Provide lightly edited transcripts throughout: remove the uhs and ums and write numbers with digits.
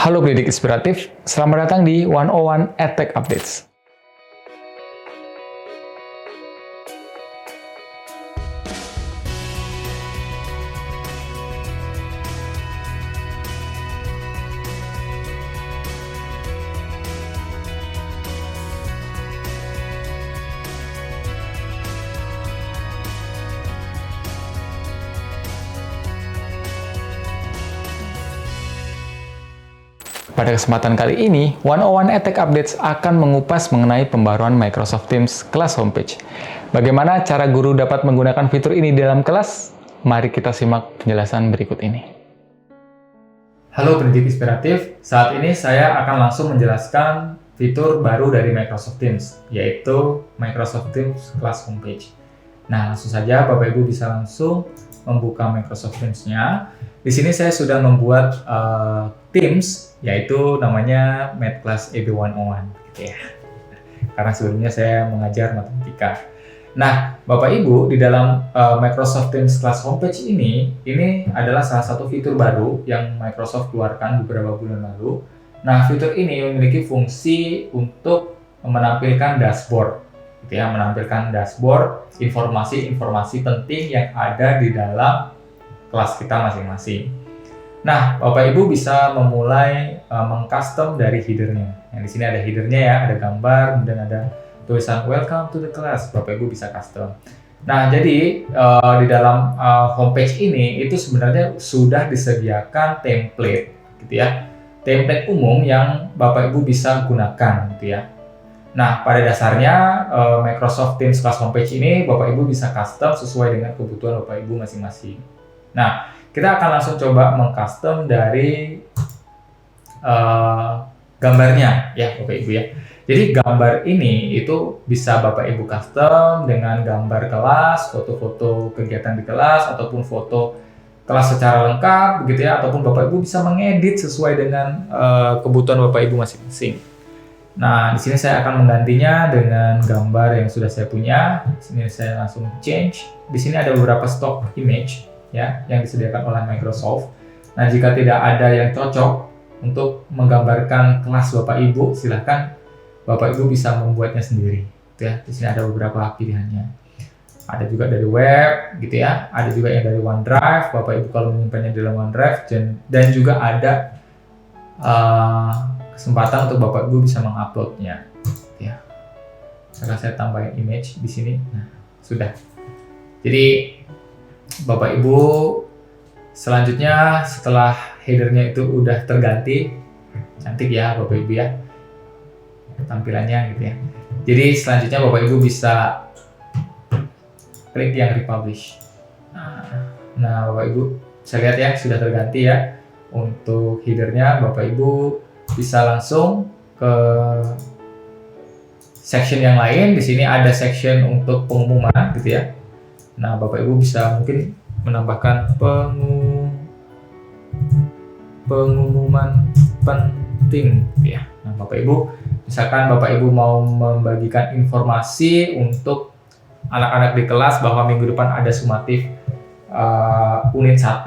Halo pendidik inspiratif, selamat datang di 101 EdTech Updates. Pada kesempatan kali ini, 101 EdTech Updates akan mengupas mengenai pembaruan Microsoft Teams kelas homepage. Bagaimana cara guru dapat menggunakan fitur ini di dalam kelas? Mari kita simak penjelasan berikut ini. Halo pendidik inspiratif, saat ini saya akan langsung menjelaskan fitur baru dari Microsoft Teams, yaitu Microsoft Teams kelas homepage. Nah, langsung saja Bapak Ibu bisa langsung membuka Microsoft Teams-nya. Di sini saya sudah membuat Teams, yaitu namanya Math Class EB101, gitu ya. Karena sebelumnya saya mengajar matematika. Nah, Bapak Ibu, di dalam Microsoft Teams Class Homepage ini adalah salah satu fitur baru yang Microsoft keluarkan beberapa bulan lalu. Nah, fitur ini memiliki fungsi untuk menampilkan dashboard, gitu ya, menampilkan dashboard informasi-informasi penting yang ada di dalam kelas kita masing-masing. Nah, Bapak Ibu bisa memulai mengcustom dari header-nya. Yang di sini ada header-nya ya, ada gambar, kemudian ada tulisan Welcome to the class. Bapak Ibu bisa custom. Nah, jadi di dalam homepage ini itu sebenarnya sudah disediakan template, gitu ya, template umum yang Bapak Ibu bisa gunakan, gitu ya. Nah, pada dasarnya Microsoft Teams Class Homepage ini Bapak Ibu bisa custom sesuai dengan kebutuhan Bapak Ibu masing-masing. Nah, kita akan langsung coba mengcustom dari gambarnya ya Bapak Ibu ya. Jadi gambar ini itu bisa Bapak Ibu custom dengan gambar kelas, foto-foto kegiatan di kelas, ataupun foto kelas secara lengkap begitu ya, ataupun Bapak Ibu bisa mengedit sesuai dengan kebutuhan Bapak Ibu masing-masing. Nah, di sini saya akan menggantinya dengan gambar yang sudah saya punya. Di sini saya langsung change. Di sini ada beberapa stock image ya yang disediakan oleh Microsoft. Nah, jika tidak ada yang cocok untuk menggambarkan kelas Bapak Ibu, silahkan Bapak Ibu bisa membuatnya sendiri. Ya, di sini ada beberapa pilihannya. Ada juga dari web, gitu ya. Ada juga yang dari OneDrive. Bapak Ibu kalau menyimpannya di dalam OneDrive, dan juga ada kesempatan untuk Bapak Ibu bisa menguploadnya. Ya, sekarang saya tambahin image di sini. Nah, sudah. Jadi Bapak Ibu selanjutnya setelah headernya itu udah terganti, cantik ya Bapak Ibu ya tampilannya gitu ya. Jadi selanjutnya Bapak Ibu bisa klik yang republish. Nah Bapak Ibu bisa lihat ya sudah terganti ya. Untuk headernya Bapak Ibu bisa langsung ke section yang lain. Di sini ada section untuk pengumuman gitu ya. Nah, Bapak Ibu bisa mungkin menambahkan pengumuman penting ya. Nah, Bapak Ibu, misalkan Bapak Ibu mau membagikan informasi untuk anak-anak di kelas bahwa minggu depan ada sumatif unit 1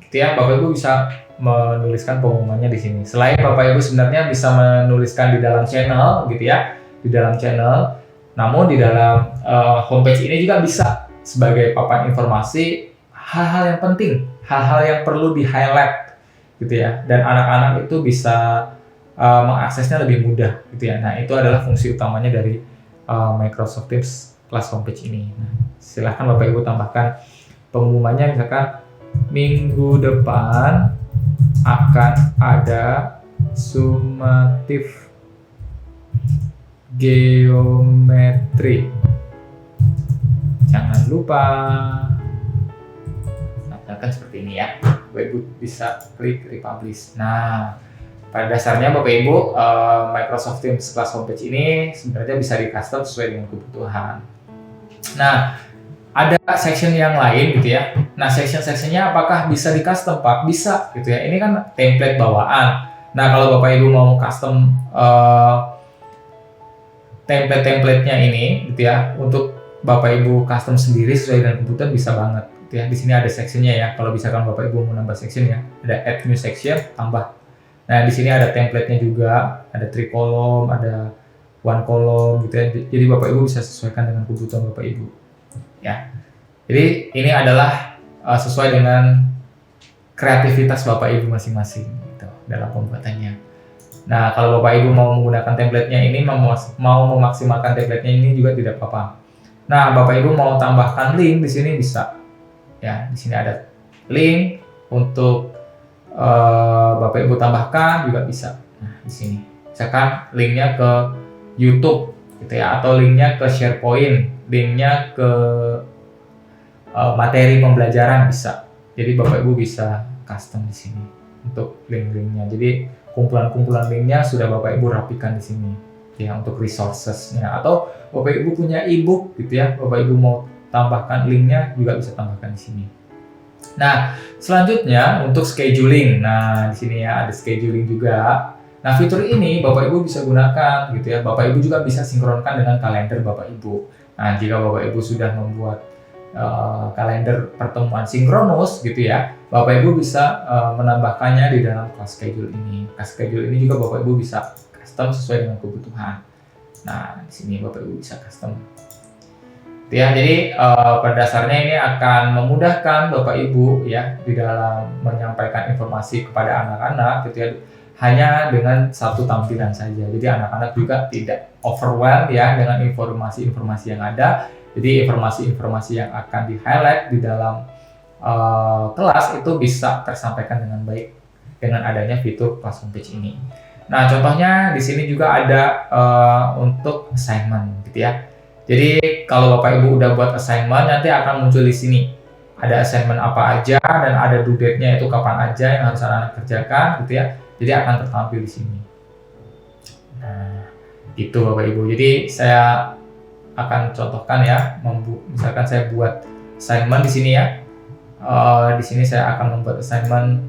gitu ya. Bapak Ibu bisa menuliskan pengumumannya di sini. Selain Bapak Ibu sebenarnya bisa menuliskan di dalam channel gitu ya, di dalam channel. Namun di dalam homepage ini juga bisa sebagai papan informasi hal-hal yang penting, hal-hal yang perlu di-highlight gitu ya. Dan anak-anak itu bisa mengaksesnya lebih mudah gitu ya. Nah, itu adalah fungsi utamanya dari Microsoft Teams Class Homepage ini. Nah, silahkan Bapak Ibu tambahkan pengumumannya, misalkan minggu depan akan ada sumatif geometri. Jangan lupa. Nah, misalkan seperti ini ya. Bapak Ibu bisa klik republish. Nah, pada dasarnya Bapak Ibu Microsoft Teams Class Homepage ini sebenarnya bisa di custom sesuai dengan kebutuhan. Nah, ada section yang lain gitu ya. Nah, section-sectionnya apakah bisa di custom Pak? Bisa gitu ya. Ini kan template bawaan. Nah, kalau Bapak Ibu mau custom template-templatenya ini gitu ya, untuk Bapak Ibu custom sendiri sesuai dengan kebutuhan bisa banget gitu ya. Di sini ada sectionnya ya. Kalau misalkan Bapak Ibu mau nambah section ya, ada add new section, tambah Nah, di sini ada template-nya juga, ada 3 column, ada 1 column gitu ya. Jadi Bapak Ibu bisa sesuaikan dengan kebutuhan Bapak Ibu. Ya. Jadi ini adalah sesuai dengan kreativitas Bapak Ibu masing-masing gitu dalam pembuatannya. Nah, kalau Bapak Ibu mau menggunakan template-nya ini, mau memaksimalkan template-nya ini juga tidak apa-apa. Nah, Bapak Ibu mau tambahkan link di sini bisa. Ya, di sini ada link untuk Bapak Ibu tambahkan juga bisa. Nah, di sini. Misalkan linknya ke YouTube gitu ya, atau linknya ke SharePoint, linknya ke materi pembelajaran bisa. Jadi Bapak Ibu bisa custom di sini untuk link-linknya. Jadi kumpulan-kumpulan linknya sudah Bapak Ibu rapikan di sini ya untuk resourcesnya. Atau Bapak Ibu punya ebook gitu ya, Bapak Ibu mau tambahkan linknya juga bisa tambahkan di sini. Nah, selanjutnya untuk scheduling. Nah, di sini ya ada scheduling juga. Nah, fitur ini Bapak Ibu bisa gunakan gitu ya. Bapak Ibu juga bisa sinkronkan dengan kalender Bapak Ibu. Nah, jika Bapak Ibu sudah membuat kalender pertemuan sinkronus gitu ya, Bapak Ibu bisa menambahkannya di dalam class schedule ini. Class schedule ini juga Bapak Ibu bisa custom sesuai dengan kebutuhan. Nah, di sini Bapak Ibu bisa custom. Ya, jadi pada dasarnya ini akan memudahkan Bapak Ibu ya di dalam menyampaikan informasi kepada anak-anak gitu ya, hanya dengan satu tampilan saja. Jadi anak-anak juga tidak overwhelmed ya dengan informasi-informasi yang ada. Jadi informasi-informasi yang akan di-highlight di dalam kelas itu bisa tersampaikan dengan baik dengan adanya fitur class homepage ini. Nah, contohnya di sini juga ada untuk assignment gitu ya. Jadi kalau Bapak Ibu udah buat assignment, nanti akan muncul di sini. Ada assignment apa aja dan ada due date-nya itu kapan aja yang harus anak-anak kerjakan gitu ya. Jadi akan tertampil di sini. Nah, itu Bapak Ibu. Jadi saya akan contohkan ya, misalkan saya buat assignment di sini ya. Di sini saya akan membuat assignment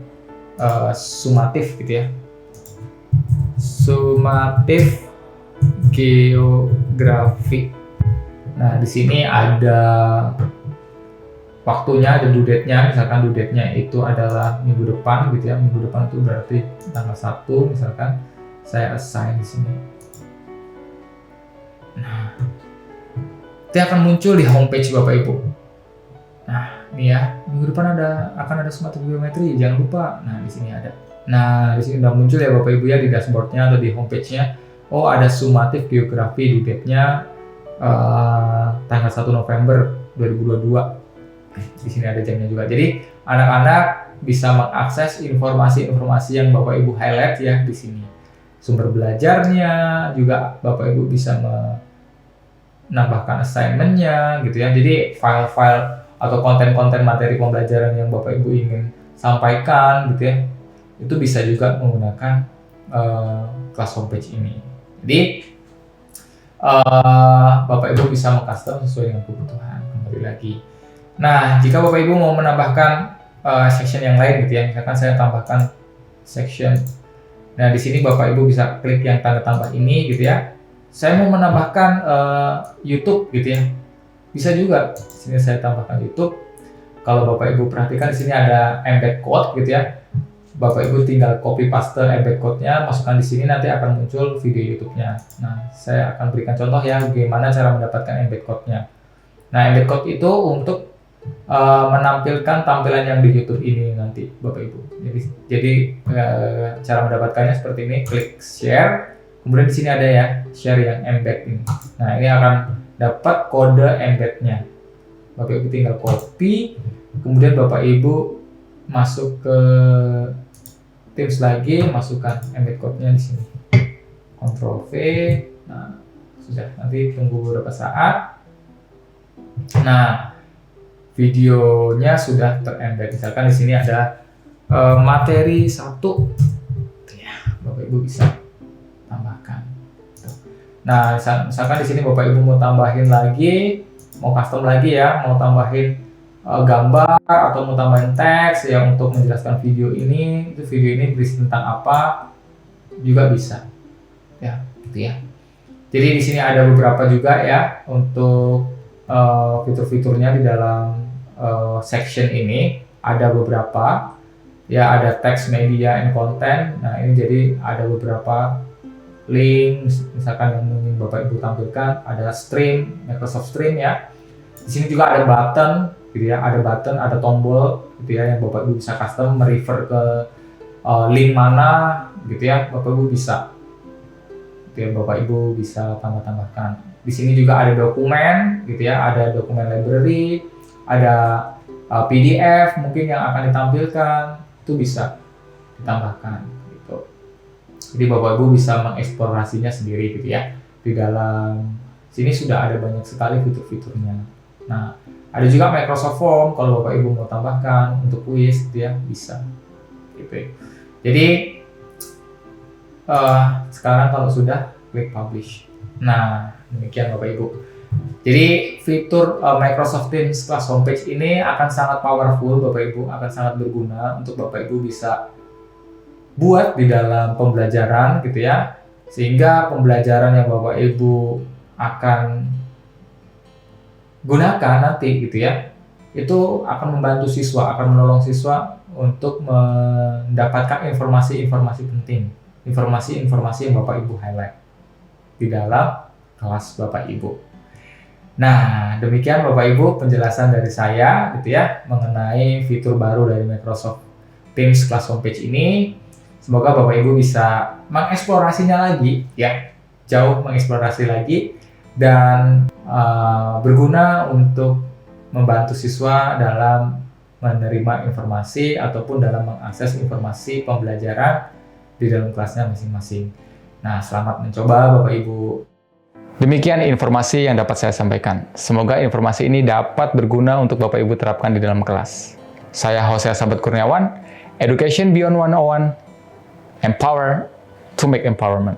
sumatif gitu ya. Sumatif geografi. Nah, di sini ada waktunya, ada due date-nya. Misalkan due date-nya itu adalah minggu depan gitu ya. Minggu depan itu berarti tanggal 1 misalkan saya assign di sini. Nah, itu akan muncul di homepage Bapak Ibu. Nah, ini ya, minggu depan akan ada sumatif geometri, jangan lupa. Nah, di sini ada. Nah, di sini udah muncul ya Bapak Ibu ya di dashboard-nya atau di homepage-nya. Oh, ada sumatif geografi, due date-nya tanggal 1 November 2022. Di sini ada jamnya juga. Jadi anak-anak bisa mengakses informasi-informasi yang Bapak Ibu highlight ya di sini. Sumber belajarnya juga Bapak Ibu bisa menambahkan assignment-nya gitu ya. Jadi file-file atau konten-konten materi pembelajaran yang Bapak Ibu ingin sampaikan gitu ya, itu bisa juga menggunakan class homepage ini. Jadi Bapak Ibu bisa mengcustom sesuai dengan kebutuhan. Kembali lagi. Nah, jika Bapak Ibu mau menambahkan section yang lain gitu ya, misalkan saya tambahkan section. Nah, di sini Bapak Ibu bisa klik yang tanda tambah ini gitu ya. Saya mau menambahkan YouTube gitu ya. Bisa juga. Di sini saya tambahkan YouTube. Kalau Bapak Ibu perhatikan di sini ada embed code gitu ya. Bapak Ibu tinggal copy paste embed code-nya, masukkan di sini, nanti akan muncul video YouTube-nya. Nah, saya akan berikan contoh ya bagaimana cara mendapatkan embed code-nya. Nah, embed code itu untuk menampilkan tampilan yang di YouTube ini nanti Bapak Ibu. Jadi cara mendapatkannya seperti ini, klik share, kemudian di sini ada ya share yang embed ini. Nah, ini akan dapat kode embed-nya. Bapak Ibu tinggal copy, kemudian Bapak Ibu masuk ke Teams lagi, masukkan embed code-nya di sini. Ctrl V. Nah, sudah, nanti tunggu beberapa saat. Nah, videonya sudah terembed. Misalkan di sini ada materi 1. Ya, Bapak Ibu bisa tambahkan. Nah, misalkan di sini Bapak Ibu mau tambahin lagi, mau custom lagi ya, mau tambahin gambar atau mau tambahin teks ya untuk menjelaskan video ini, itu video ini berisi tentang apa juga bisa. Ya, gitu ya. Jadi di sini ada beberapa juga ya untuk fitur-fiturnya di dalam section ini ada beberapa. Ya, ada text, media, and content. Nah, ini jadi ada beberapa link, misalkan yang ingin Bapak Ibu tampilkan, ada stream, Microsoft Stream ya. Di sini juga ada button, gitu ya, ada tombol, gitu ya, yang Bapak Ibu bisa custom, merefer ke link mana, gitu ya, Bapak Ibu bisa, gitu ya, Bapak Ibu bisa tambahkan. Di sini juga ada dokumen, gitu ya, ada dokumen library, ada PDF mungkin yang akan ditampilkan, itu bisa ditambahkan, gitu. Jadi Bapak Ibu bisa mengeksplorasinya sendiri, gitu ya. Di dalam sini sudah ada banyak sekali fitur-fiturnya. Nah, ada juga Microsoft Form kalau Bapak Ibu mau tambahkan untuk quiz, gitu ya, bisa. Gitu. Jadi sekarang kalau sudah klik publish. Nah, demikian Bapak Ibu. Jadi fitur Microsoft Teams Class Homepage ini akan sangat powerful Bapak Ibu, akan sangat berguna untuk Bapak Ibu bisa buat di dalam pembelajaran, gitu ya. Sehingga pembelajaran yang Bapak Ibu akan gunakan nanti, gitu ya, itu akan membantu siswa, akan menolong siswa untuk mendapatkan informasi-informasi penting, informasi-informasi yang Bapak Ibu highlight di dalam kelas Bapak Ibu. Nah, demikian Bapak Ibu penjelasan dari saya, gitu ya, mengenai fitur baru dari Microsoft Teams Class Homepage ini. Semoga Bapak Ibu bisa mengeksplorasinya lagi, ya, jauh mengeksplorasi lagi, dan berguna untuk membantu siswa dalam menerima informasi ataupun dalam mengakses informasi pembelajaran di dalam kelasnya masing-masing. Nah, selamat mencoba Bapak Ibu. Demikian informasi yang dapat saya sampaikan. Semoga informasi ini dapat berguna untuk Bapak Ibu terapkan di dalam kelas. Saya Hosea Sabat Kurniawan, Education Beyond 101, Empower to make empowerment.